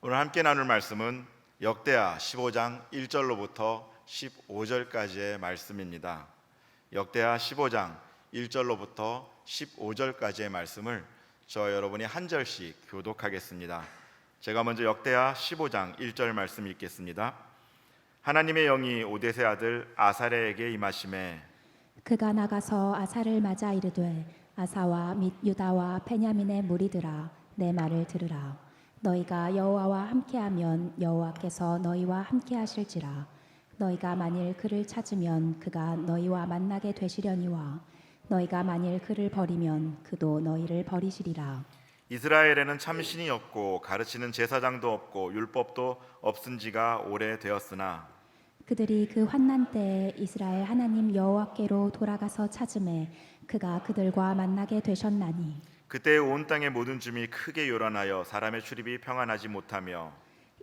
오늘 함께 나눌 말씀은 역대하 15장 1절로부터 15절까지의 말씀입니다. 역대하 15장 1절로부터 15절까지의 말씀을 저와 여러분이 한 절씩 교독하겠습니다. 제가 먼저 역대하 15장 1절 말씀 읽겠습니다. 하나님의 영이 오뎃의 아들 아사랴에게 임하심에 그가 나가서 아사를 맞아 이르되 아사와 및 유다와 베냐민의 무리들아 내 말을 들으라. 너희가 여호와와 함께하면 여호와께서 너희와 함께하실지라. 너희가 만일 그를 찾으면 그가 너희와 만나게 되시려니와 너희가 만일 그를 버리면 그도 너희를 버리시리라. 이스라엘에는 참신이 없고 가르치는 제사장도 없고 율법도 없은 지가 오래되었으나 그들이 그 환난 때에 이스라엘 하나님 여호와께로 돌아가서 찾음에 그가 그들과 만나게 되셨나니 그때 온 땅의 모든 줌이 크게 요란하여 사람의 출입이 평안하지 못하며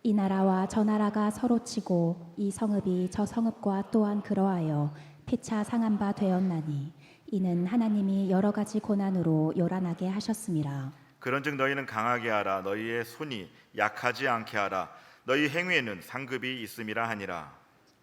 이 나라와 저 나라가 서로 치고 이 성읍이 저 성읍과 또한 그러하여 피차 상한 바 되었나니 이는 하나님이 여러 가지 고난으로 요란하게 하셨음이라. 그런즉 너희는 강하게 하라. 너희의 손이 약하지 않게 하라. 너희 행위에는 상급이 있음이라 하니라.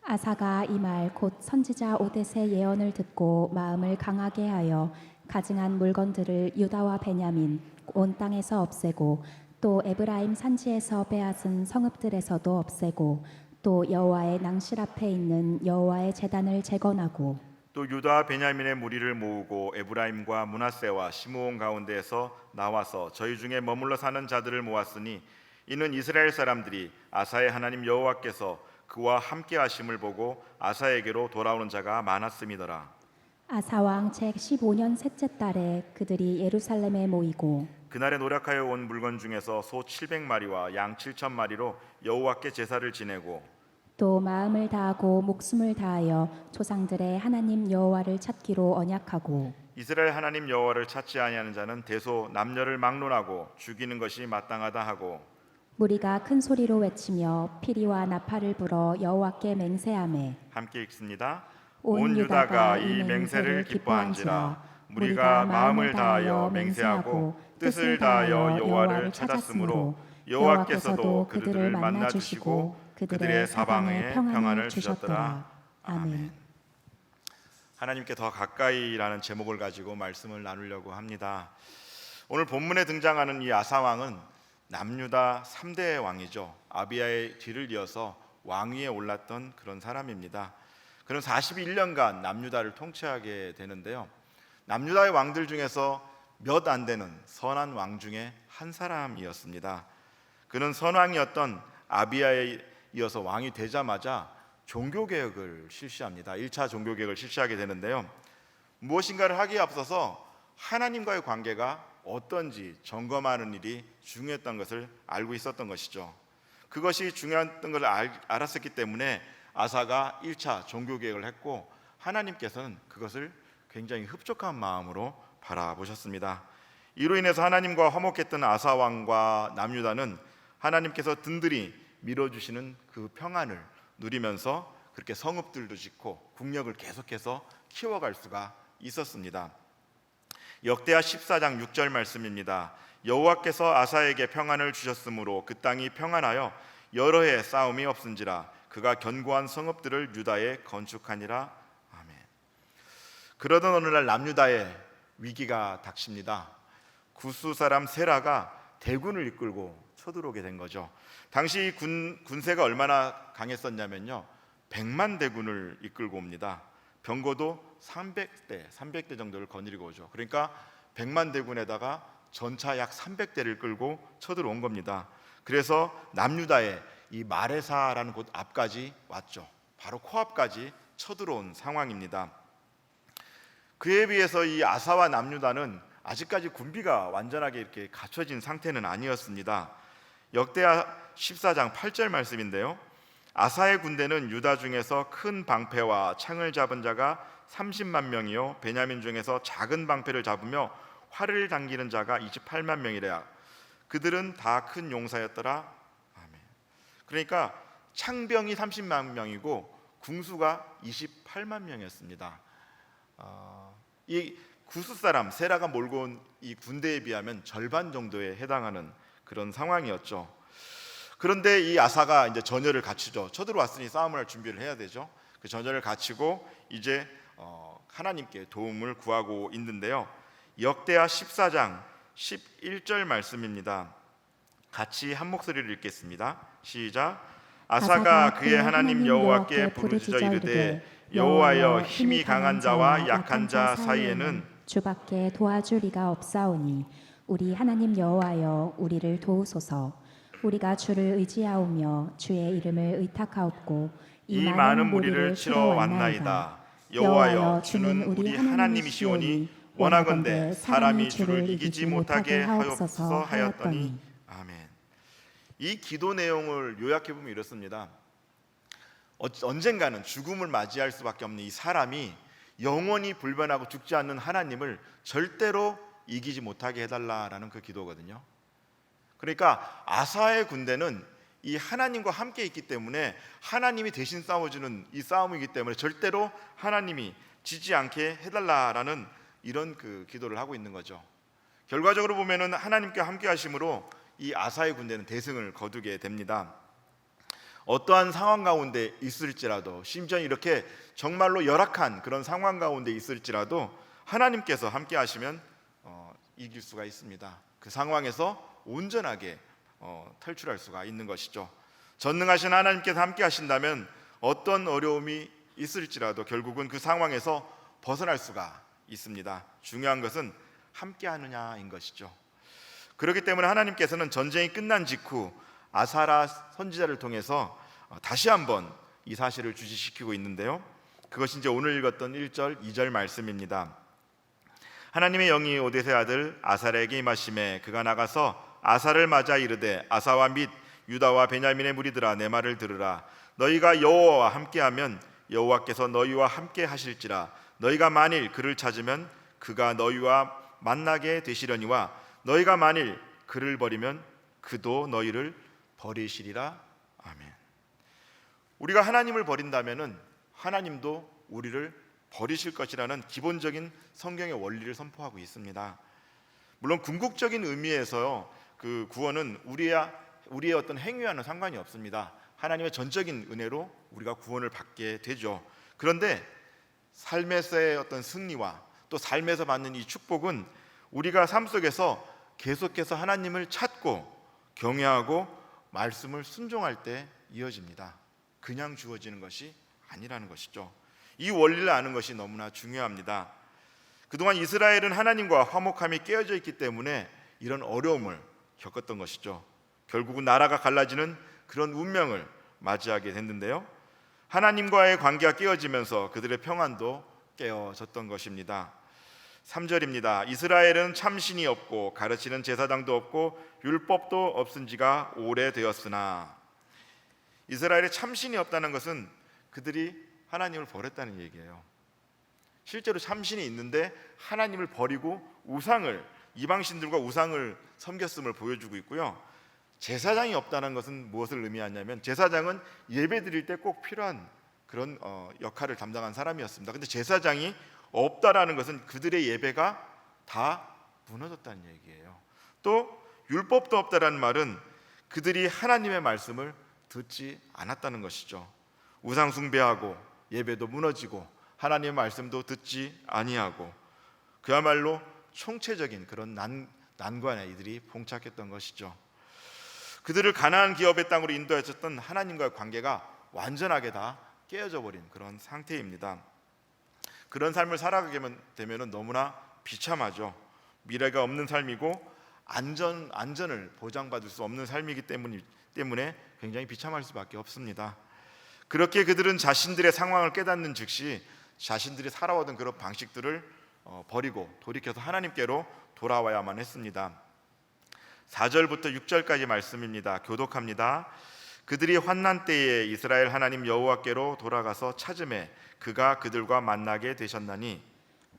아사가 이 말 곧 선지자 오뎃의 예언을 듣고 마음을 강하게 하여 가증한 물건들을 유다와 베냐민 온 땅에서 없애고 또 에브라임 산지에서 빼앗은 성읍들에서도 없애고 또 여호와의 낭실 앞에 있는 여호와의 제단을 재건하고 또 유다와 베냐민의 무리를 모으고 에브라임과 므낫세와 시므온 가운데에서 나와서 저희 중에 머물러 사는 자들을 모았으니 이는 이스라엘 사람들이 아사의 하나님 여호와께서 그와 함께 하심을 보고 아사에게로 돌아오는 자가 많았음이더라. 아사 왕 제 15년 셋째 달에 그들이 예루살렘에 모이고 그날에 노력하여 온 물건 중에서 소 700마리와 양 7,000마리로 여호와께 제사를 지내고 또 마음을 다하고 목숨을 다하여 조상들의 하나님 여호와를 찾기로 언약하고 이스라엘 하나님 여호와를 찾지 아니하는 자는 대소 남녀를 막론하고 죽이는 것이 마땅하다 하고 무리가 큰 소리로 외치며 피리와 나팔을 불어 여호와께 맹세하매 함께 읽습니다. 온 유다가 이 맹세를 기뻐한지라. 무리가 마음을 다하여 맹세하고 뜻을 다하여 여호와를 찾았으므로 여호와께서도 그들을 만나 주시고 그들의 사방에 평안을 주셨더라. 아멘. 하나님께 더 가까이라는 제목을 가지고 말씀을 나누려고 합니다. 오늘 본문에 등장하는 이 아사 왕은 남유다 3대 왕이죠. 아비야의 뒤를 이어서 왕위에 올랐던 그런 사람입니다. 그는 41년간 남유다를 통치하게 되는데요. 남유다의 왕들 중에서 몇 안 되는 선한 왕 중에 한 사람이었습니다. 그는 선왕이었던 아비야에 이어서 왕이 되자마자 종교개혁을 실시합니다. 1차 종교개혁을 실시하게 되는데요. 무엇인가를 하기에 앞서서 하나님과의 관계가 어떤지 점검하는 일이 중요했던 것을 알고 있었던 것이죠. 그것이 중요했던 걸 알았었기 때문에 아사가 1차 종교개혁을 했고 하나님께서는 그것을 굉장히 흡족한 마음으로 바라보셨습니다. 이로 인해서 하나님과 화목했던 아사 왕과 남유다는 하나님께서 든든히 밀어주시는 그 평안을 누리면서 그렇게 성읍들도 짓고 국력을 계속해서 키워갈 수가 있었습니다. 역대하 14장 6절 말씀입니다. 여호와께서 아사에게 평안을 주셨으므로 그 땅이 평안하여 여러 해 싸움이 없은지라. 그가 견고한 성읍들을 유다에 건축하니라. 아멘. 그러던 어느 날 남유다에 위기가 닥칩니다. 구스 사람 세라가 대군을 이끌고 쳐들어오게 된 거죠. 당시 군세가 얼마나 강했었냐면요, 100만 대군을 이끌고 옵니다. 병거도 300대 정도를 거느리고 오죠. 그러니까 100만 대군에다가 전차 약 300대를 끌고 쳐들어온 겁니다. 그래서 남유다의 이 마레사라는 곳 앞까지 왔죠. 바로 코앞까지 쳐들어온 상황입니다. 그에 비해서 이 아사와 남유다는 아직까지 군비가 완전하게 이렇게 갖춰진 상태는 아니었습니다. 역대하 14장 8절 말씀인데요. 아사의 군대는 유다 중에서 큰 방패와 창을 잡은 자가 30만 명이요 베냐민 중에서 작은 방패를 잡으며 활을 당기는 자가 28만 명이래야. 그들은 다 큰 용사였더라. 아멘. 그러니까 창병이 30만 명이고 궁수가 28만 명이었습니다. 이 구스 사람 세라가 몰고 온 이 군대에 비하면 절반 정도에 해당하는 그런 상황이었죠. 그런데 이 아사가 이제 전열을 갖추죠. 쳐들어왔으니 싸움을 할 준비를 해야 되죠. 그 전열을 갖추고 이제 하나님께 도움을 구하고 있는데요. 역대하 14장 11절 말씀입니다. 같이 한 목소리를 읽겠습니다. 시작. 아사가 그의 하나님 여호와께 부르짖어 이르되 여호와여, 힘이 강한 자와 약한 자 사이에는 주밖에 도와줄 리가 없사오니 우리 하나님 여호와여, 우리를 도우소서. 우리가 주를 의지하오며 주의 이름을 의탁하옵고 이 많은 무리를 치러 왔나이다. 여호와여, 주는 우리 하나님이시오니 원하건대 사람이 주를 이기지 못하게 하옵소서 하였더니. 아멘. 이 기도 내용을 요약해 보면 이렇습니다. 언젠가는 죽음을 맞이할 수밖에 없는 이 사람이 영원히 불변하고 죽지 않는 하나님을 절대로 이기지 못하게 해달라라는 그 기도거든요. 그러니까 아사의 군대는 이 하나님과 함께 있기 때문에 하나님이 대신 싸워주는 이 싸움이기 때문에 절대로 하나님이 지지 않게 해달라라는 이런 그 기도를 하고 있는 거죠. 결과적으로 보면은 하나님께 함께 하심으로 이 아사의 군대는 대승을 거두게 됩니다. 어떠한 상황 가운데 있을지라도, 심지어 이렇게 정말로 열악한 그런 상황 가운데 있을지라도 하나님께서 함께 하시면 이길 수가 있습니다. 그 상황에서 온전하게 탈출할 수가 있는 것이죠. 전능하신 하나님께서 함께 하신다면 어떤 어려움이 있을지라도 결국은 그 상황에서 벗어날 수가 있습니다. 중요한 것은 함께 하느냐인 것이죠. 그렇기 때문에 하나님께서는 전쟁이 끝난 직후 아사라 선지자를 통해서 다시 한번 이 사실을 주시시키고 있는데요. 그것이 이제 오늘 읽었던 1절, 2절 말씀입니다. 하나님의 영이 오뎃의 아들 아사랴에게 임하심에 그가 나가서 아사를 맞아 이르되 아사와 및 유다와 베냐민의 무리들아, 내 말을 들으라. 너희가 여호와와 함께하면 여호와께서 너희와 함께 하실지라. 너희가 만일 그를 찾으면 그가 너희와 만나게 되시려니와 너희가 만일 그를 버리면 그도 너희를 버리시리라. 아멘. 우리가 하나님을 버린다면은 하나님도 우리를 버리실 것이라는 기본적인 성경의 원리를 선포하고 있습니다. 물론 궁극적인 의미에서 그 구원은 우리의 어떤 행위와는 상관이 없습니다. 하나님의 전적인 은혜로 우리가 구원을 받게 되죠. 그런데 삶에서의 어떤 승리와 또 삶에서 받는 이 축복은 우리가 삶 속에서 계속해서 하나님을 찾고 경외하고 말씀을 순종할 때 이어집니다. 그냥 주어지는 것이 아니라는 것이죠. 이 원리를 아는 것이 너무나 중요합니다. 그동안 이스라엘은 하나님과 화목함이 깨어져 있기 때문에 이런 어려움을 겪었던 것이죠. 결국은 나라가 갈라지는 그런 운명을 맞이하게 됐는데요. 하나님과의 관계가 깨어지면서 그들의 평안도 깨어졌던 것입니다. 3절입니다. 이스라엘은 참신이 없고 가르치는 제사장도 없고 율법도 없은 지가 오래되었으나. 이스라엘에 참신이 없다는 것은 그들이 하나님을 버렸다는 얘기예요. 실제로 참신이 있는데 하나님을 버리고 이방신들과 우상을 섬겼음을 보여주고 있고요. 제사장이 없다는 것은 무엇을 의미하냐면 제사장은 예배 드릴 때 꼭 필요한 그런 역할을 담당한 사람이었습니다. 근데 제사장이 없다라는 것은 그들의 예배가 다 무너졌다는 얘기예요. 또 율법도 없다라는 말은 그들이 하나님의 말씀을 듣지 않았다는 것이죠. 우상 숭배하고 예배도 무너지고 하나님의 말씀도 듣지 아니하고 그야말로 총체적인 그런 난관에 이들이 봉착했던 것이죠. 그들을 가나안 기업의 땅으로 인도하셨던 하나님과의 관계가 완전하게 다 깨어져 버린 그런 상태입니다. 그런 삶을 살아가게 되면 너무나 비참하죠. 미래가 없는 삶이고 안전을 보장받을 수 없는 삶이기 때문에 굉장히 비참할 수밖에 없습니다. 그렇게 그들은 자신들의 상황을 깨닫는 즉시 자신들이 살아오던 그런 방식들을 버리고 돌이켜서 하나님께로 돌아와야만 했습니다. 4절부터 6절까지 말씀입니다. 교독합니다. 그들이 환난 때에 이스라엘 하나님 여호와께로 돌아가서 찾음에 그가 그들과 만나게 되셨나니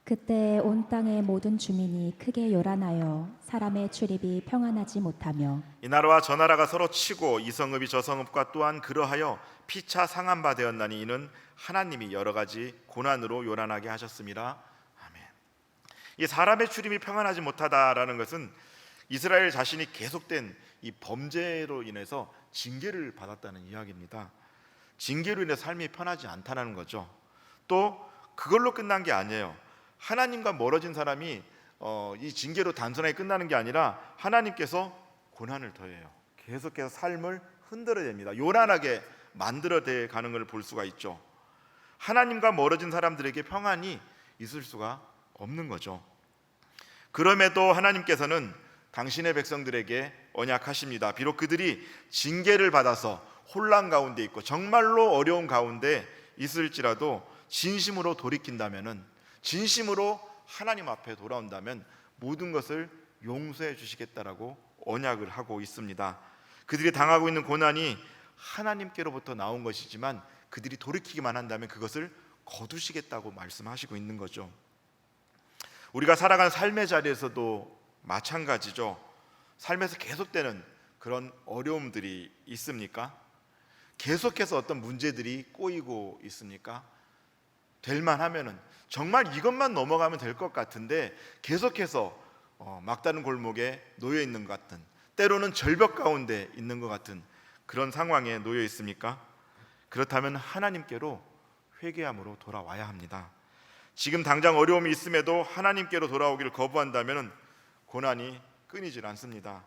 그때 온 땅의 모든 주민이 크게 요란하여 사람의 출입이 평안하지 못하며 이 나라와 저 나라가 서로 치고 이 성읍이 저 성읍과 또한 그러하여 피차 상한 바 되었나니 이는 하나님이 여러 가지 고난으로 요란하게 하셨음이라. 아멘. 이 사람의 출입이 평안하지 못하다라는 것은 이스라엘 자신이 계속된 이 범죄로 인해서 징계를 받았다는 이야기입니다. 징계로 인해 삶이 편하지 않다는 거죠. 또 그걸로 끝난 게 아니에요. 하나님과 멀어진 사람이 이 징계로 단순하게 끝나는 게 아니라 하나님께서 고난을 더해요. 계속해서 삶을 흔들어댑니다. 요란하게 만들어내 가는 걸 볼 수가 있죠. 하나님과 멀어진 사람들에게 평안이 있을 수가 없는 거죠. 그럼에도 하나님께서는 당신의 백성들에게 언약하십니다. 비록 그들이 징계를 받아서 혼란 가운데 있고 정말로 어려운 가운데 있을지라도 진심으로 돌이킨다면은, 진심으로 하나님 앞에 돌아온다면 모든 것을 용서해 주시겠다라고 언약을 하고 있습니다. 그들이 당하고 있는 고난이 하나님께로부터 나온 것이지만 그들이 돌이키기만 한다면 그것을 거두시겠다고 말씀하시고 있는 거죠. 우리가 살아간 삶의 자리에서도 마찬가지죠. 삶에서 계속되는 그런 어려움들이 있습니까? 계속해서 어떤 문제들이 꼬이고 있습니까? 될만 하면은 정말 이것만 넘어가면 될 것 같은데 계속해서 막다른 골목에 놓여 있는 것 같은, 때로는 절벽 가운데 있는 것 같은 그런 상황에 놓여 있습니까? 그렇다면 하나님께로 회개함으로 돌아와야 합니다. 지금 당장 어려움이 있음에도 하나님께로 돌아오기를 거부한다면 고난이 끊이질 않습니다.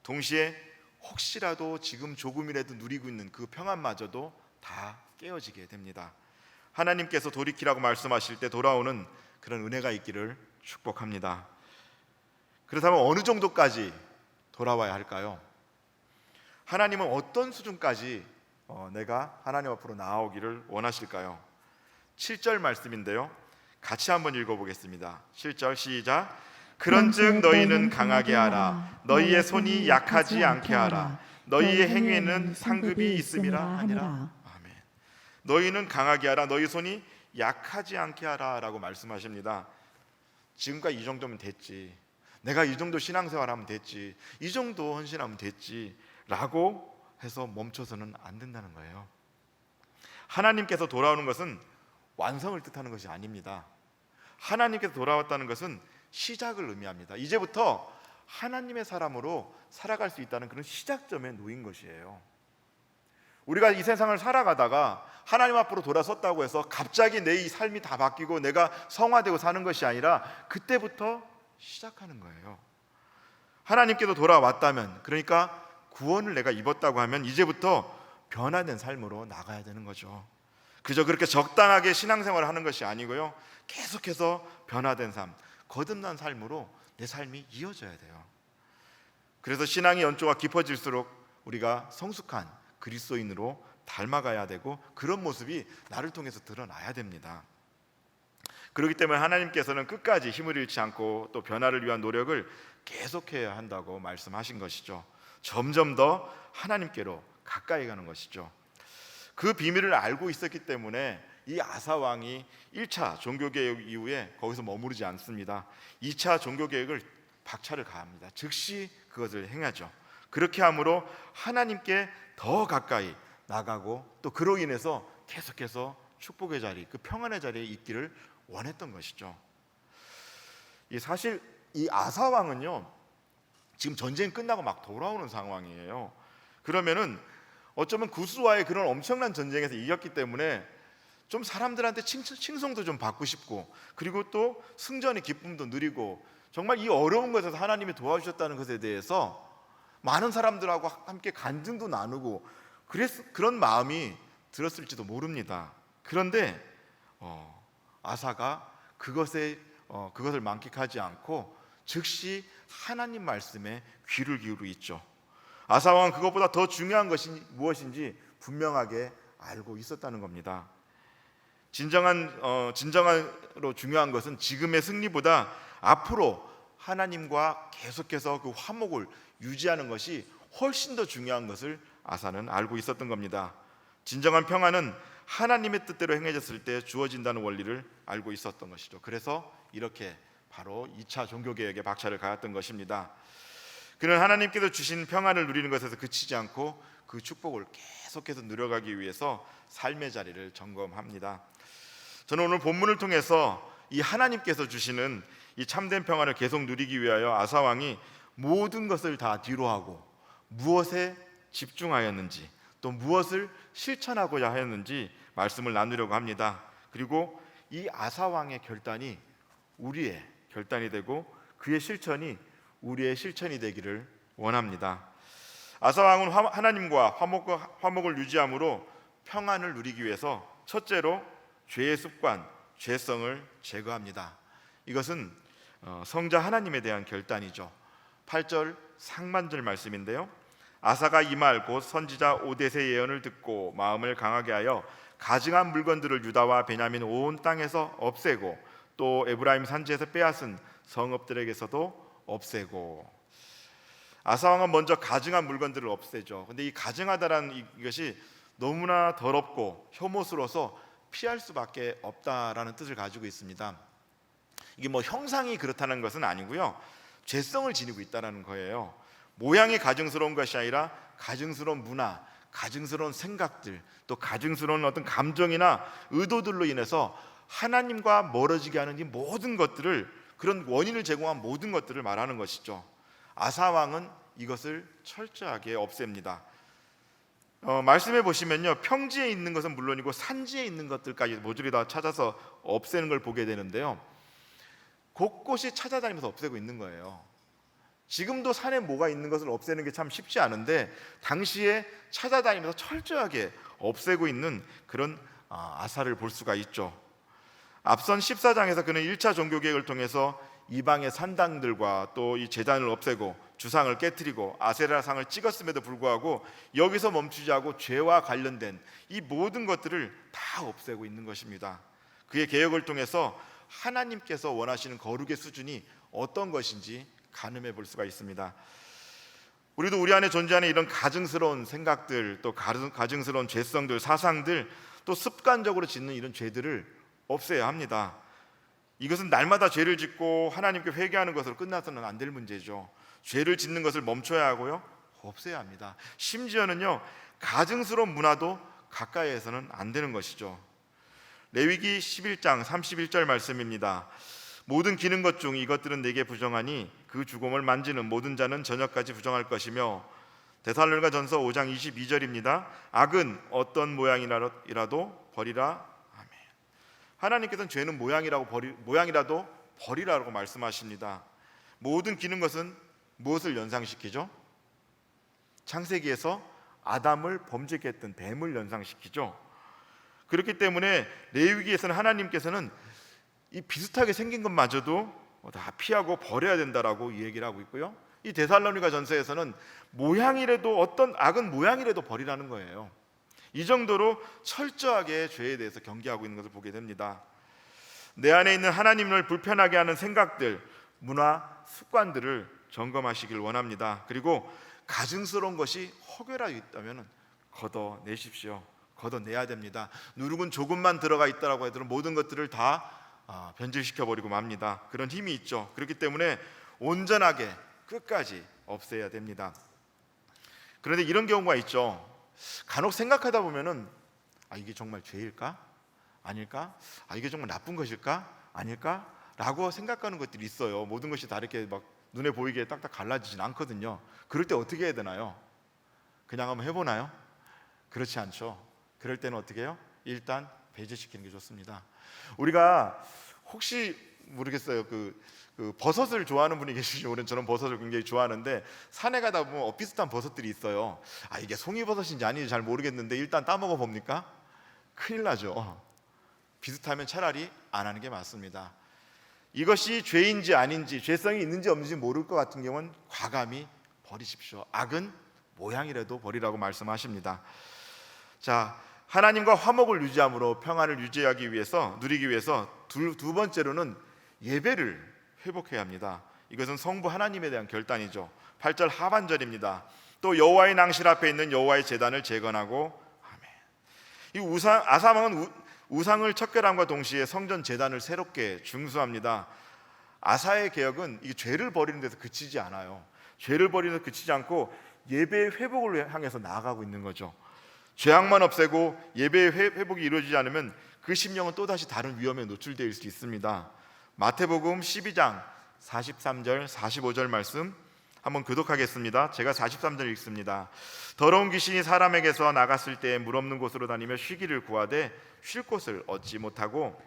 동시에 혹시라도 지금 조금이라도 누리고 있는 그 평안마저도 다 깨어지게 됩니다. 하나님께서 돌이키라고 말씀하실 때 돌아오는 그런 은혜가 있기를 축복합니다. 그렇다면 어느 정도까지 돌아와야 할까요? 하나님은 어떤 수준까지 내가 하나님 앞으로 나아오기를 원하실까요? 7절 말씀인데요, 같이 한번 읽어보겠습니다. 7절 시작. 그런즉 너희는 강하게 하라. 너희의 손이 약하지 않게 하라. 너희의 행위에는 상급이 있음이라 하니라. 아멘. 너희는 강하게 하라. 너희 손이 약하지 않게 하라 라고 말씀하십니다. 지금까지 이 정도면 됐지, 내가 이 정도 신앙생활하면 됐지, 이 정도 헌신하면 됐지 라고 해서 멈춰서는 안 된다는 거예요. 하나님께서 돌아오는 것은 완성을 뜻하는 것이 아닙니다. 하나님께서 돌아왔다는 것은 시작을 의미합니다. 이제부터 하나님의 사람으로 살아갈 수 있다는 그런 시작점에 놓인 것이에요. 우리가 이 세상을 살아가다가 하나님 앞으로 돌아섰다고 해서 갑자기 내 이 삶이 다 바뀌고 내가 성화되고 사는 것이 아니라 그때부터 시작하는 거예요. 하나님께도 돌아왔다면, 그러니까 구원을 내가 입었다고 하면 이제부터 변화된 삶으로 나가야 되는 거죠. 그저 그렇게 적당하게 신앙생활을 하는 것이 아니고요, 계속해서 변화된 삶, 거듭난 삶으로 내 삶이 이어져야 돼요. 그래서 신앙의 연조가 깊어질수록 우리가 성숙한 그리스도인으로 닮아가야 되고 그런 모습이 나를 통해서 드러나야 됩니다. 그렇기 때문에 하나님께서는 끝까지 힘을 잃지 않고 또 변화를 위한 노력을 계속해야 한다고 말씀하신 것이죠. 점점 더 하나님께로 가까이 가는 것이죠. 그 비밀을 알고 있었기 때문에 이 아사 왕이 1차 종교개혁 이후에 거기서 머무르지 않습니다. 2차 종교개혁을 박차를 가합니다. 즉시 그것을 행하죠. 그렇게 함으로 하나님께 더 가까이 나가고 또 그로 인해서 계속해서 축복의 자리, 그 평안의 자리에 있기를 원했던 것이죠. 사실 이 아사 왕은요, 지금 전쟁이 끝나고 막 돌아오는 상황이에요. 그러면은 어쩌면 구스와의 그런 엄청난 전쟁에서 이겼기 때문에 좀 사람들한테 칭송도 좀 받고 싶고, 그리고 또 승전의 기쁨도 누리고, 정말 이 어려운 것에서 하나님이 도와주셨다는 것에 대해서 많은 사람들하고 함께 간증도 나누고 그런 마음이 들었을지도 모릅니다. 그런데 아사가 그것을 만끽하지 않고 즉시 하나님 말씀에 귀를 기울이고 있죠. 아사 왕은 그것보다 더 중요한 것이 무엇인지 분명하게 알고 있었다는 겁니다. 진정으로 중요한 것은 지금의 승리보다 앞으로 하나님과 계속해서 그 화목을 유지하는 것이 훨씬 더 중요한 것을 아사는 알고 있었던 겁니다. 진정한 평안은 하나님의 뜻대로 행해졌을 때 주어진다는 원리를 알고 있었던 것이죠. 그래서 이렇게 바로 2차 종교개혁에 박차를 가했던 것입니다. 그는 하나님께서 주신 평안을 누리는 것에서 그치지 않고 그 축복을 계속해서 누려가기 위해서 삶의 자리를 점검합니다. 저는 오늘 본문을 통해서 이 하나님께서 주시는 이 참된 평안을 계속 누리기 위하여 아사 왕이 모든 것을 다 뒤로하고 무엇에 집중하였는지, 또 무엇을 실천하고자 하였는지 말씀을 나누려고 합니다. 그리고 이 아사 왕의 결단이 우리의 결단이 되고 그의 실천이 우리의 실천이 되기를 원합니다. 아사 왕은 하나님과 화목을 유지함으로 평안을 누리기 위해서 첫째로 죄의 습관, 죄성을 제거합니다. 이것은 성자 하나님에 대한 결단이죠. 8절 상반절 말씀인데요. 아사가 이 말 곧 선지자 오뎃의 예언을 듣고 마음을 강하게 하여 가증한 물건들을 유다와 베냐민 온 땅에서 없애고 또 에브라임 산지에서 빼앗은 성읍들에게서도 없애고. 아사 왕은 먼저 가증한 물건들을 없애죠. 근데 이 가증하다라는 이것이 너무나 더럽고 혐오스러워서 피할 수밖에 없다라는 뜻을 가지고 있습니다. 이게 뭐 형상이 그렇다는 것은 아니고요, 죄성을 지니고 있다는 거예요. 모양이 가증스러운 것이 아니라 가증스러운 문화, 가증스러운 생각들, 또 가증스러운 어떤 감정이나 의도들로 인해서 하나님과 멀어지게 하는 이 모든 것들을, 그런 원인을 제공한 모든 것들을 말하는 것이죠. 아사 왕은 이것을 철저하게 없앱니다. 말씀해 보시면요, 평지에 있는 것은 물론이고 산지에 있는 것들까지 모조리 다 찾아서 없애는 걸 보게 되는데요, 곳곳이 찾아다니면서 없애고 있는 거예요. 지금도 산에 뭐가 있는 것을 없애는 게 참 쉽지 않은데 당시에 찾아다니면서 철저하게 없애고 있는 그런 아사를 볼 수가 있죠. 앞선 14장에서 그는 1차 종교개혁을 통해서 이방의 산당들과 또 이 제단을 없애고 주상을 깨뜨리고 아세라상을 찍었음에도 불구하고 여기서 멈추지 않고 죄와 관련된 이 모든 것들을 다 없애고 있는 것입니다. 그의 개혁을 통해서 하나님께서 원하시는 거룩의 수준이 어떤 것인지 가늠해 볼 수가 있습니다. 우리도 우리 안에 존재하는 이런 가증스러운 생각들, 또 가증스러운 죄성들, 사상들, 또 습관적으로 짓는 이런 죄들을 없애야 합니다. 이것은 날마다 죄를 짓고 하나님께 회개하는 것으로 끝나서는 안 될 문제죠. 죄를 짓는 것을 멈춰야 하고요, 없애야 합니다. 심지어는요, 가증스러운 문화도 가까이에서는 안 되는 것이죠. 레위기 11장 31절 말씀입니다. 모든 기는 것 중 이것들은 내게 부정하니 그 죽음을 만지는 모든 자는 저녁까지 부정할 것이며. 데살로니가 전서 5장 22절입니다. 악은 어떤 모양이라도 버리라. 아멘. 하나님께서는 죄는 모양이라도 버리라고 말씀하십니다. 모든 기는 것은 무엇을 연상시키죠? 창세기에서 아담을 범죄케 했던 뱀을 연상시키죠. 그렇기 때문에 레위기에서는 하나님께서는 이 비슷하게 생긴 것마저도 다 피하고 버려야 된다라고 이 얘기를 하고 있고요, 이 데살로니가 전서에서는 모양이라도, 어떤 악은 모양이라도 버리라는 거예요. 이 정도로 철저하게 죄에 대해서 경계하고 있는 것을 보게 됩니다. 내 안에 있는 하나님을 불편하게 하는 생각들, 문화, 습관들을 점검하시길 원합니다. 그리고 가증스러운 것이 허결하게 있다면 걷어내십시오. 걷어내야 됩니다. 누룩은 조금만 들어가 있다라고 하더라도 모든 것들을 다 변질시켜버리고 맙니다. 그런 힘이 있죠. 그렇기 때문에 온전하게 끝까지 없애야 됩니다. 그런데 이런 경우가 있죠. 간혹 생각하다 보면은 이게 정말 죄일까? 아닐까? 이게 정말 나쁜 것일까? 아닐까? 라고 생각하는 것들이 있어요. 모든 것이 다 이렇게 막 눈에 보이게 딱딱 갈라지진 않거든요. 그럴 때 어떻게 해야 되나요? 그냥 한번 해보나요? 그렇지 않죠. 그럴 때는 어떻게 해요? 일단 배제시키는 게 좋습니다. 우리가 혹시 모르겠어요, 그 버섯을 좋아하는 분이 계시죠. 저는 버섯을 굉장히 좋아하는데 산에 가다 보면 비슷한 버섯들이 있어요. 이게 송이버섯인지 아닌지 잘 모르겠는데 일단 따먹어 봅니까? 큰일 나죠. 비슷하면 차라리 안 하는 게 맞습니다. 이것이 죄인지 아닌지, 죄성이 있는지 없는지 모를 것 같은 경우는 과감히 버리십시오. 악은 모양이라도 버리라고 말씀하십니다. 자, 하나님과 화목을 유지함으로 평안을 누리기 위해서 두 번째로는 예배를 회복해야 합니다. 이것은 성부 하나님에 대한 결단이죠. 8절 하반절입니다. 또 여호와의 낭실 앞에 있는 여호와의 제단을 재건하고. 아멘. 이 아사 왕은 우상을 척결함과 동시에 성전 제단을 새롭게 중수합니다. 아사의 개혁은 이 죄를 버리는 데서 그치지 않아요. 죄를 버리는 데서 그치지 않고 예배의 회복을 향해서 나아가고 있는 거죠. 죄악만 없애고 예배의 회복이 이루어지지 않으면 그 심령은 또다시 다른 위험에 노출될 수 있습니다. 마태복음 12장 43절 45절 말씀, 한번 교독하겠습니다. 제가 43절 읽습니다. 더러운 귀신이 사람에게서 나갔을 때 물 없는 곳으로 다니며 쉬기를 구하되 쉴 곳을 얻지 못하고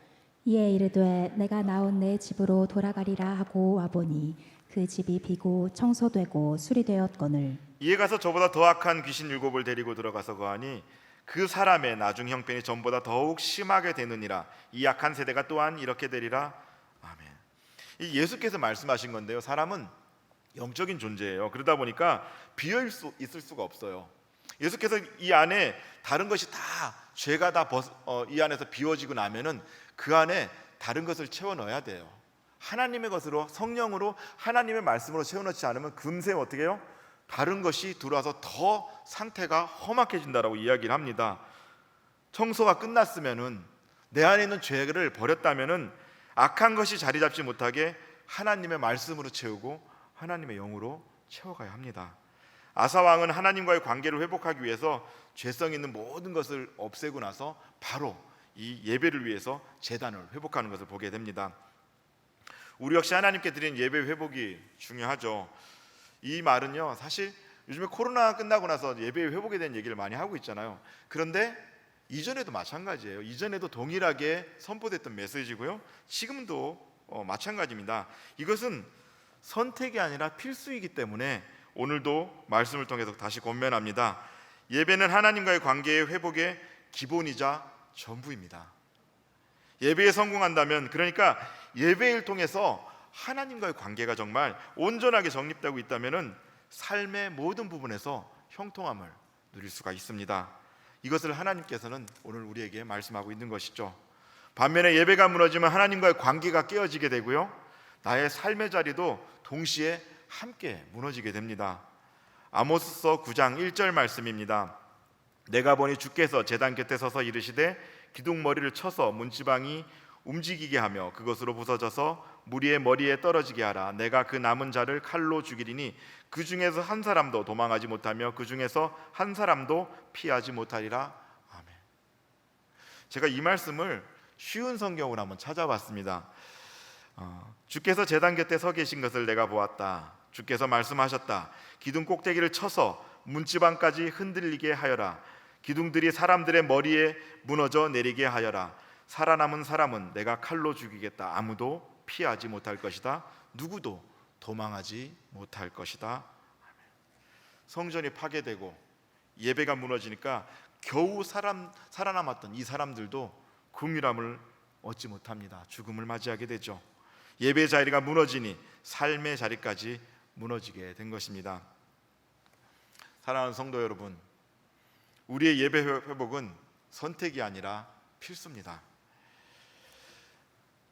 이에 이르되 내가 나온 내 집으로 돌아가리라 하고 와보니 그 집이 비고 청소되고 수리되었거늘 이에 가서 저보다 더 악한 귀신 7을 데리고 들어가서 거하니 그 사람의 나중 형편이 전보다 더욱 심하게 되느니라. 이 악한 세대가 또한 이렇게 되리라. 아멘. 이 예수께서 말씀하신 건데요, 사람은 영적인 존재예요. 그러다 보니까 비어 있을 수가 없어요. 예수께서 이 안에 다른 것이 다 죄가 다 이 안에서 비워지고 나면은 그 안에 다른 것을 채워 넣어야 돼요. 하나님의 것으로, 성령으로, 하나님의 말씀으로 채워넣지 않으면 금세 어떻게 해요? 다른 것이 들어와서 더 상태가 험악해진다라고 이야기를 합니다. 청소가 끝났으면은, 내 안에 있는 죄를 버렸다면은 악한 것이 자리 잡지 못하게 하나님의 말씀으로 채우고 하나님의 영으로 채워가야 합니다. 아사 왕은 하나님과의 관계를 회복하기 위해서 죄성 있는 모든 것을 없애고 나서 바로 이 예배를 위해서 제단을 회복하는 것을 보게 됩니다. 우리 역시 하나님께 드리는 예배 회복이 중요하죠. 이 말은요, 사실 요즘에 코로나 끝나고 나서 예배 회복에 대한 얘기를 많이 하고 있잖아요. 그런데 이전에도 마찬가지예요. 이전에도 동일하게 선포됐던 메시지고요. 지금도 마찬가지입니다. 이것은 선택이 아니라 필수이기 때문에 오늘도 말씀을 통해서 다시 권면합니다. 예배는 하나님과의 관계의 회복의 기본이자 전부입니다. 예배에 성공한다면, 그러니까 예배를 통해서 하나님과의 관계가 정말 온전하게 정립되고 있다면 삶의 모든 부분에서 형통함을 누릴 수가 있습니다. 이것을 하나님께서는 오늘 우리에게 말씀하고 있는 것이죠. 반면에 예배가 무너지면 하나님과의 관계가 깨어지게 되고요, 나의 삶의 자리도 동시에 함께 무너지게 됩니다. 아모스서 9장 1절 말씀입니다. 내가 보니 주께서 제단 곁에 서서 이르시되 기둥머리를 쳐서 문지방이 움직이게 하며 그것으로 부서져서 무리의 머리에 떨어지게 하라. 내가 그 남은 자를 칼로 죽이리니 그 중에서 한 사람도 도망하지 못하며 그 중에서 한 사람도 피하지 못하리라. 아멘. 제가 이 말씀을 쉬운 성경으로 한번 찾아봤습니다. 주께서 제단 곁에 서 계신 것을 내가 보았다. 주께서 말씀하셨다. 기둥 꼭대기를 쳐서 문지방까지 흔들리게 하여라. 기둥들이 사람들의 머리에 무너져 내리게 하여라. 살아남은 사람은 내가 칼로 죽이겠다. 아무도 피하지 못할 것이다. 누구도 도망하지 못할 것이다. 성전이 파괴되고 예배가 무너지니까 겨우 살아남았던 이 사람들도 긍휼함을 얻지 못합니다. 죽음을 맞이하게 되죠. 예배 자리가 무너지니 삶의 자리까지 무너지게 된 것입니다. 사랑하는 성도 여러분, 우리의 예배 회복은 선택이 아니라 필수입니다.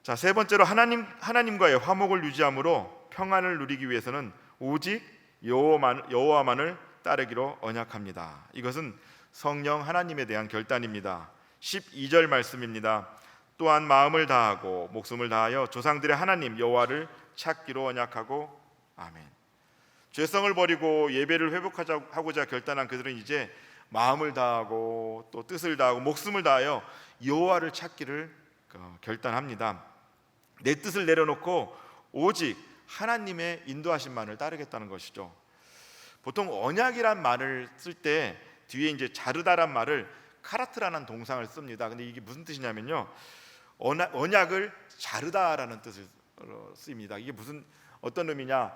자, 세 번째로 하나님과의 화목을 유지함으로 평안을 누리기 위해서는 오직 여호와만을 따르기로 언약합니다. 이것은 성령 하나님에 대한 결단입니다. 12절 말씀입니다. 또한 마음을 다하고 목숨을 다하여 조상들의 하나님 여호와를 찾기로 언약하고. 아멘. 죄성을 버리고 예배를 회복하고자 결단한 그들은 이제 마음을 다하고 또 뜻을 다하고 목숨을 다하여 여호와를 찾기를 결단합니다. 내 뜻을 내려놓고 오직 하나님의 인도하심만을 따르겠다는 것이죠. 보통 언약이란 말을 쓸 때 뒤에 이제 자르다란 말을 카라트라는 동상을 씁니다. 근데 이게 무슨 뜻이냐면요, 언약을 자르다라는 뜻을 쓰입니다. 이게 어떤 의미냐?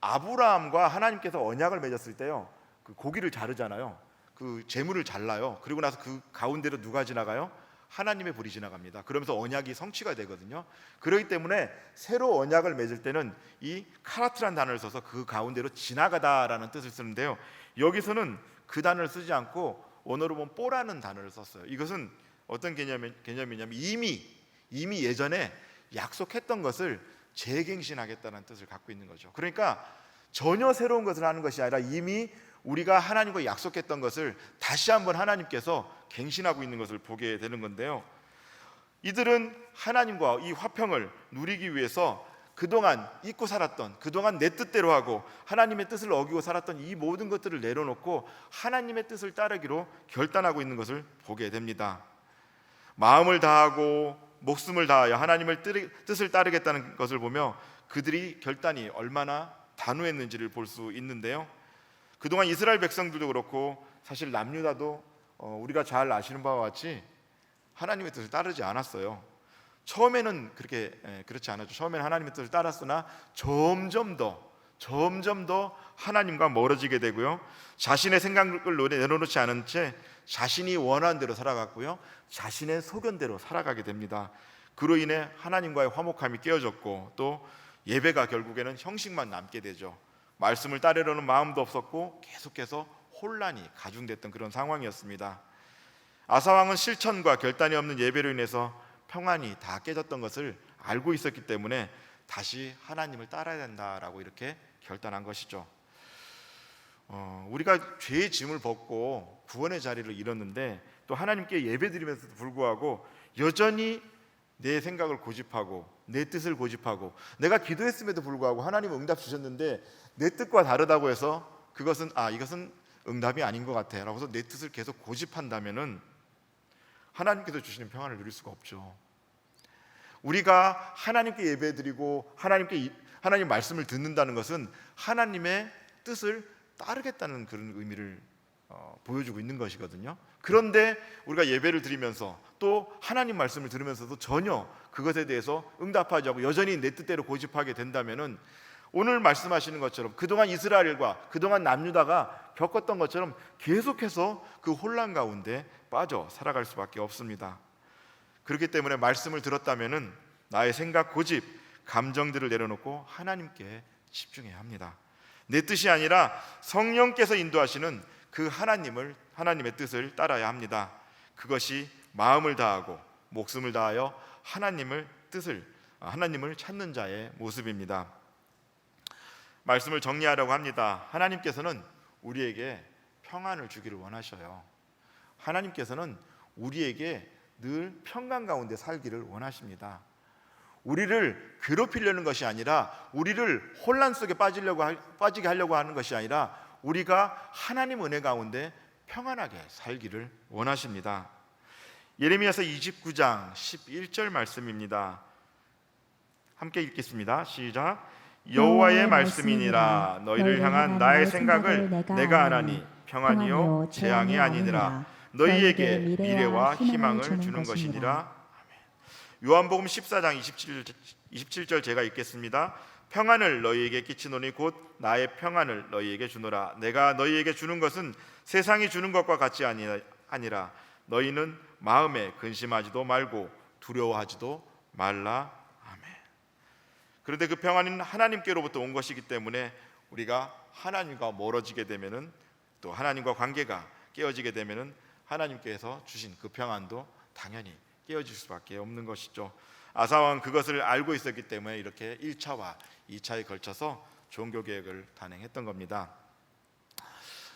아브라함과 하나님께서 언약을 맺었을 때요, 그 고기를 자르잖아요. 그 제물을 잘라요. 그리고 나서 그 가운데로 누가 지나가요? 하나님의 불이 지나갑니다. 그러면서 언약이 성취가 되거든요. 그렇기 때문에 새로 언약을 맺을 때는 이 카라트라는 단어를 써서 그 가운데로 지나가다라는 뜻을 쓰는데요, 여기서는 그 단어를 쓰지 않고 원어로 보면 뽀라는 단어를 썼어요. 이것은 어떤 개념이냐면 이미 예전에 약속했던 것을 재갱신하겠다는 뜻을 갖고 있는 거죠. 그러니까 전혀 새로운 것을 하는 것이 아니라 이미 우리가 하나님과 약속했던 것을 다시 한번 하나님께서 갱신하고 있는 것을 보게 되는 건데요, 이들은 하나님과 이 화평을 누리기 위해서 그동안 잊고 살았던, 그동안 내 뜻대로 하고 하나님의 뜻을 어기고 살았던 이 모든 것들을 내려놓고 하나님의 뜻을 따르기로 결단하고 있는 것을 보게 됩니다. 마음을 다하고 목숨을 다하여 하나님의 뜻을 따르겠다는 것을 보며 그들이 결단이 얼마나 단호했는지를 볼 수 있는데요. 그동안 이스라엘 백성들도 그렇고 사실 남유다도 우리가 잘 아시는 바와 같이 하나님의 뜻을 따르지 않았어요. 처음에는 그렇지 않았죠. 처음에는 하나님의 뜻을 따랐으나 점점 더 하나님과 멀어지게 되고요. 자신의 생각을 내려놓지 않은 채 자신이 원하는 대로 살아갔고요. 자신의 소견대로 살아가게 됩니다. 그로 인해 하나님과의 화목함이 깨어졌고 또 예배가 결국에는 형식만 남게 되죠. 말씀을 따르려는 마음도 없었고 계속해서 혼란이 가중됐던 그런 상황이었습니다. 아사 왕은 실천과 결단이 없는 예배로 인해서 평안이 다 깨졌던 것을 알고 있었기 때문에 다시 하나님을 따라야 된다라고 이렇게 결단한 것이죠. 우리가 죄의 짐을 벗고 구원의 자리를 잃었는데 또 하나님께 예배드리면서도 불구하고 여전히 내 생각을 고집하고 내 뜻을 고집하고 내가 기도했음에도 불구하고 하나님은 응답 주셨는데 내 뜻과 다르다고 해서 이것은 응답이 아닌 것 같아 라고 해서 내 뜻을 계속 고집한다면은 하나님께서 주시는 평안을 누릴 수가 없죠. 우리가 하나님께 예배드리고 하나님 말씀을 듣는다는 것은 하나님의 뜻을 따르겠다는 그런 의미를 보여주고 있는 것이거든요. 그런데 우리가 예배를 드리면서 또 하나님 말씀을 들으면서도 전혀 그것에 대해서 응답하지 않고 여전히 내 뜻대로 고집하게 된다면은 오늘 말씀하시는 것처럼 그동안 이스라엘과 그동안 남유다가 겪었던 것처럼 계속해서 그 혼란 가운데 빠져 살아갈 수밖에 없습니다. 그렇기 때문에 말씀을 들었다면은 나의 생각, 고집, 감정들을 내려놓고 하나님께 집중해야 합니다. 내 뜻이 아니라 성령께서 인도하시는 그 하나님의 뜻을 따라야 합니다. 그것이 마음을 다하고 목숨을 다하여 하나님을 찾는 자의 모습입니다. 말씀을 정리하려고 합니다. 하나님께서는 우리에게 평안을 주기를 원하셔요. 하나님께서는 우리에게 늘 평강 가운데 살기를 원하십니다. 우리를 괴롭히려는 것이 아니라 우리를 혼란 속에 빠지게 하려고 하는 것이 아니라 우리가 하나님 은혜 가운데 평안하게 살기를 원하십니다. 예레미야서 29장 11절 말씀입니다. 함께 읽겠습니다. 시작. 여호와의 말씀이니라 너희를 향한 나의 생각을 내가 아나니 평안이요 재앙이 아니니라 너희에게 미래와 희망을 주는 것이니라. 아멘. 요한복음 14장 27절 제가 읽겠습니다. 평안을 너희에게 끼치노니 곧 나의 평안을 너희에게 주노라. 내가 너희에게 주는 것은 세상이 주는 것과 같이 아니라 너희는 마음에 근심하지도 말고 두려워하지도 말라. 아멘. 그런데 그 평안은 하나님께로부터 온 것이기 때문에 우리가 하나님과 멀어지게 되면은 또 하나님과 관계가 깨어지게 되면은 하나님께서 주신 그 평안도 당연히 깨어질 수밖에 없는 것이죠. 아사 왕은 그것을 알고 있었기 때문에 이렇게 1차와 2차에 걸쳐서 종교 개혁을 단행했던 겁니다.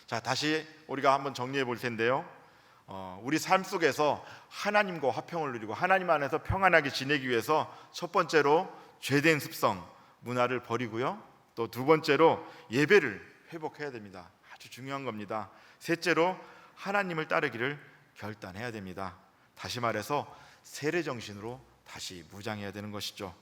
자, 다시 우리가 한번 정리해 볼 텐데요. 우리 삶 속에서 하나님과 화평을 누리고 하나님 안에서 평안하게 지내기 위해서 첫 번째로 죄된 습성, 문화를 버리고요. 또 두 번째로 예배를 회복해야 됩니다. 아주 중요한 겁니다. 셋째로 하나님을 따르기를 결단해야 됩니다. 다시 말해서 세례 정신으로 다시 무장해야 되는 것이죠.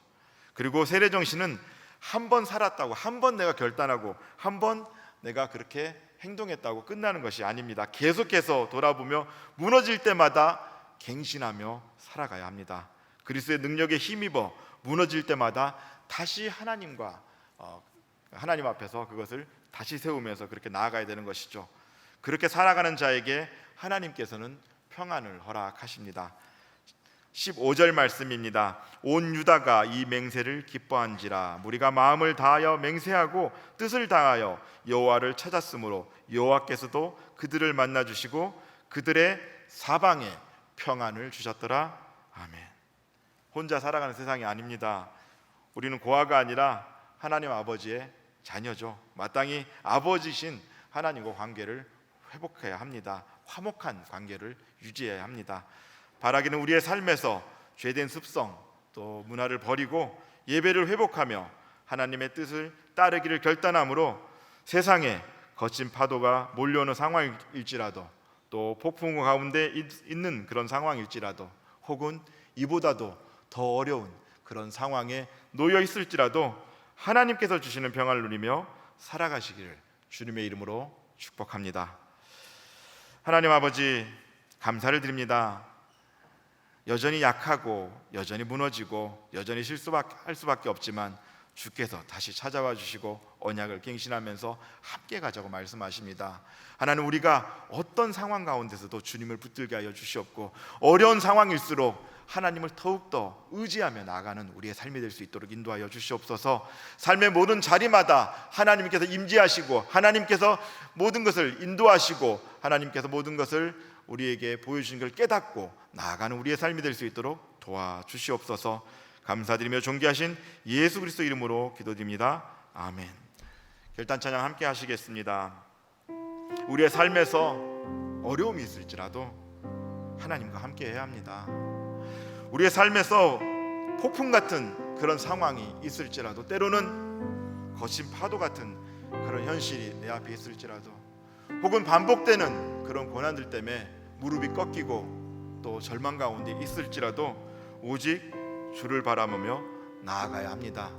그리고 세례 정신은 한 번 살았다고, 한 번 내가 결단하고, 한 번 내가 그렇게 행동했다고 끝나는 것이 아닙니다. 계속해서 돌아보며 무너질 때마다 갱신하며 살아가야 합니다. 그리스도의 능력에 힘입어 무너질 때마다 다시 하나님 앞에서 그것을 다시 세우면서 그렇게 나아가야 되는 것이죠. 그렇게 살아가는 자에게 하나님께서는 평안을 허락하십니다. 15절 말씀입니다. 온 유다가 이 맹세를 기뻐한지라 무리가 마음을 다하여 맹세하고 뜻을 다하여 여호와를 찾았으므로 여호와께서도 그들을 만나 주시고 그들의 사방에 평안을 주셨더라. 아멘. 혼자 살아가는 세상이 아닙니다. 우리는 고아가 아니라 하나님 아버지의 자녀죠. 마땅히 아버지신 하나님과 관계를 회복해야 합니다. 화목한 관계를 유지해야 합니다. 바라기는 우리의 삶에서 죄된 습성 또 문화를 버리고 예배를 회복하며 하나님의 뜻을 따르기를 결단함으로 세상에 거친 파도가 몰려오는 상황일지라도 또 폭풍 가운데 있는 그런 상황일지라도 혹은 이보다도 더 어려운 그런 상황에 놓여 있을지라도 하나님께서 주시는 평안을 누리며 살아가시기를 주님의 이름으로 축복합니다. 하나님 아버지, 감사를 드립니다. 여전히 약하고 여전히 무너지고 여전히 실수할 수밖에 없지만 주께서 다시 찾아와 주시고 언약을 갱신하면서 함께 가자고 말씀하십니다. 하나님, 우리가 어떤 상황 가운데서도 주님을 붙들게 하여 주시옵고 어려운 상황일수록 하나님을 더욱더 의지하며 나아가는 우리의 삶이 될 수 있도록 인도하여 주시옵소서. 삶의 모든 자리마다 하나님께서 임재하시고 하나님께서 모든 것을 인도하시고 하나님께서 모든 것을 우리에게 보여주신 걸 깨닫고 나아가는 우리의 삶이 될 수 있도록 도와주시옵소서. 감사드리며 존귀하신 예수 그리스도 이름으로 기도드립니다. 아멘. 결단 찬양 함께 하시겠습니다. 우리의 삶에서 어려움이 있을지라도 하나님과 함께 해야 합니다. 우리의 삶에서 폭풍 같은 그런 상황이 있을지라도, 때로는 거친 파도 같은 그런 현실이 내 앞에 있을지라도, 혹은 반복되는 그런 고난들 때문에 무릎이 꺾이고 또 절망 가운데 있을지라도 오직 주를 바라보며 나아가야 합니다.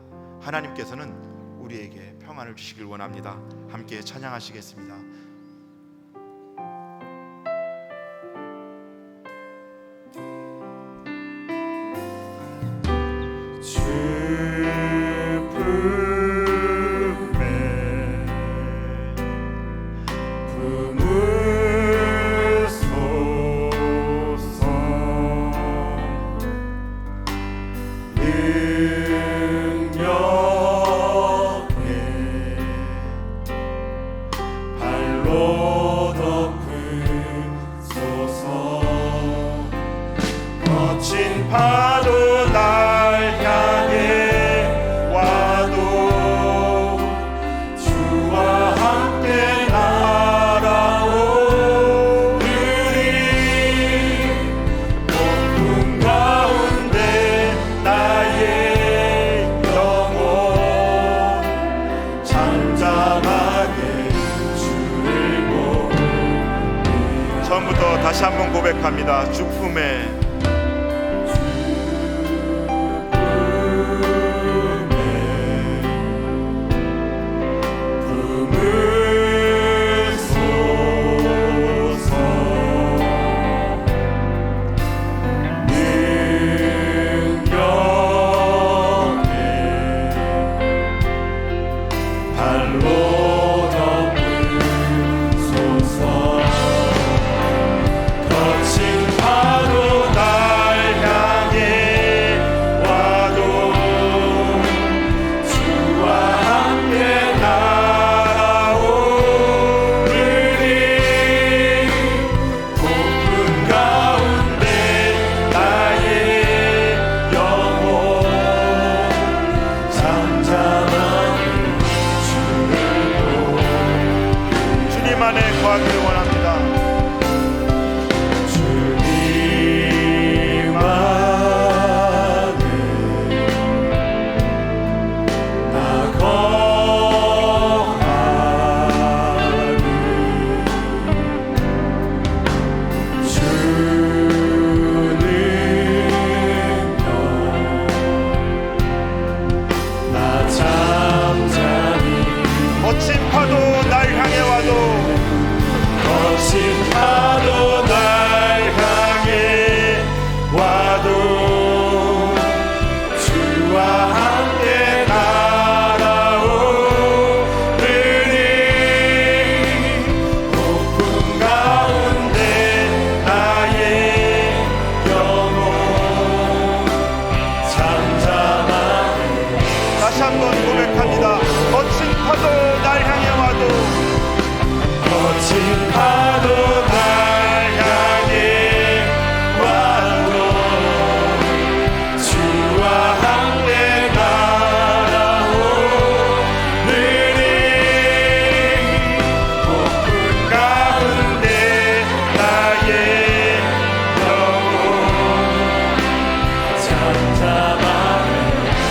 하나님께서는 우리에게 평안을 주시길 원합니다. 함께 찬양하시겠습니다. 파도 날 향해 와도 주와 함께 날아오르리. 폭풍 가운데 나의 영혼 잠잠하게 주를 보리. 처음부터 다시 한번 고백합니다. 주 품에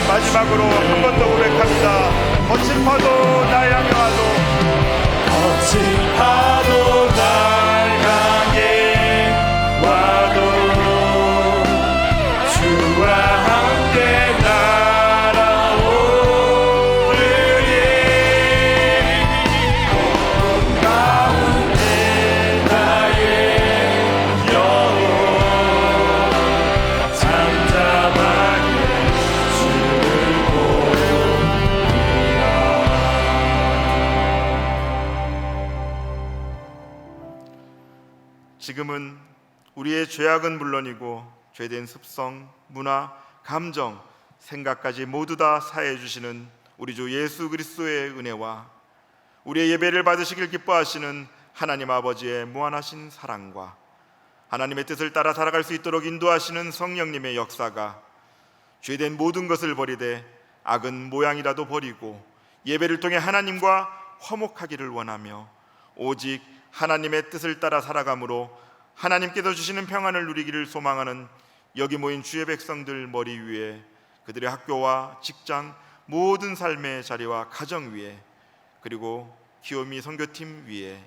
마지막으로 한 번 더 고백합니다. 거친 파도 날 향해 와도, 거친 파도 날 향해 와도 주와 함께 날아오르리. 지금은 우리의 죄악은 물론이고 죄된 습성, 문화, 감정, 생각까지 모두 다 사해 주시는 우리 주 예수 그리스도의 은혜와 우리의 예배를 받으시길 기뻐하시는 하나님 아버지의 무한하신 사랑과 하나님의 뜻을 따라 살아갈 수 있도록 인도하시는 성령님의 역사가 죄된 모든 것을 버리되 악은 모양이라도 버리고 예배를 통해 하나님과 화목하기를 원하며 오직 하나님의 뜻을 따라 살아감으로 하나님께서 주시는 평안을 누리기를 소망하는 여기 모인 주의 백성들 머리 위에 그들의 학교와 직장 모든 삶의 자리와 가정 위에 그리고 기요미 선교팀 위에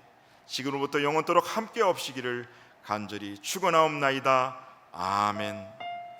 지금으로부터 영원토록 함께 없으시기를 간절히 축원하옵나이다. 아멘.